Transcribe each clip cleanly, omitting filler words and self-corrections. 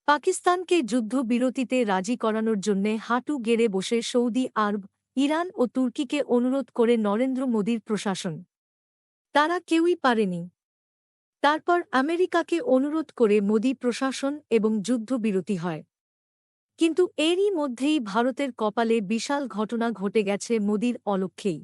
পাকিস্তানকে যুদ্ধবিরতিতে রাজি করানোর জন্যে হাঁটু গেড়ে বসে সৌদি আরব, ইরান ও তুর্কিকে অনুরোধ করে নরেন্দ্র মোদীর প্রশাসন। তারা কেউই পারেনি। তারপর আমেরিকাকে অনুরোধ করে মোদী প্রশাসন এবং যুদ্ধবিরতি হয়। কিন্তু এরই মধ্যেই ভারতের কপালে বিশাল ঘটনা ঘটে গেছে মোদীর অলক্ষ্যেই।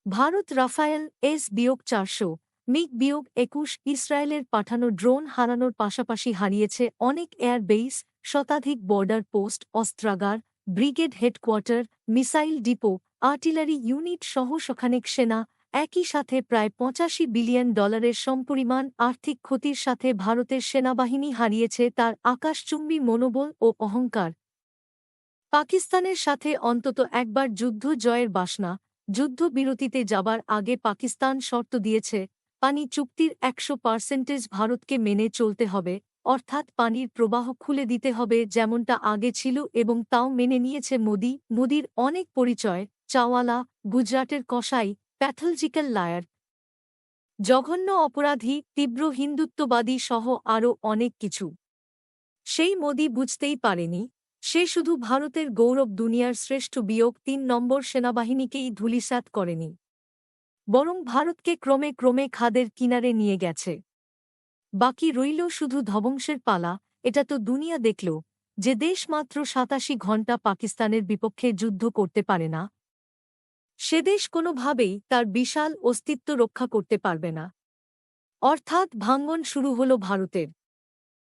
ভারত রাফায়েল এস-400 মিগ-21 ইসরায়েলের পাঠানো ড্রোন হারানোর পাশাপাশি হারিয়েছে অনেক এয়ার বেইস, শতাধিক বর্ডার পোস্ট, অস্ত্রাগার, brigade headquarter, missile depot, artillery unit সহ শখানেক সেনা। একই সাথে প্রায় $85 বিলিয়ন সমপরিমাণ আর্থিক ক্ষতির সাথে ভারতের সেনাবাহিনী হারিয়েছে তার আকাশচুম্বী মনোবল ও অহংকার। পাকিস্তানের সাথে অন্তত একবার যুদ্ধ জয়ের বাসনা। যুদ্ধবিরতিতে যাবার আগে পাকিস্তান শর্ত দিয়েছে, পানি চুক্তির 100% ভারতকে মেনে চলতে হবে, অর্থাৎ পানির প্রবাহ খুলে দিতে হবে যেমনটা আগে ছিল, এবং তাও মেনে নিয়েছে মোদি। মোদির অনেক পরিচয়: চাওয়ালা, গুজরাটের কসাই, প্যাথলজিক্যাল লায়ার, জঘন্য অপরাধী, তীব্র হিন্দুত্ববাদী সহ আরও অনেক কিছু। সেই মোদি বুঝতেই পারেনি, সে শুধু ভারতের গৌরব, দুনিয়ার শ্রেষ্ঠ বিয়োগ ৩ নম্বর সেনাবাহিনীকেই ধূলিসাৎ করেনি, বরং ভারতকে ক্রমে ক্রমে খাদের কিনারে নিয়ে গেছে। বাকি রইল শুধু ধ্বংসের পালা। এটা তো দুনিয়া দেখল যে দেশ মাত্র ৮৭ ঘণ্টা পাকিস্তানের বিপক্ষে যুদ্ধ করতে পারে না, সে দেশ কোনোভাবেই তার বিশাল অস্তিত্ব রক্ষা করতে পারবে না। অর্থাৎ ভাঙন শুরু হল ভারতের।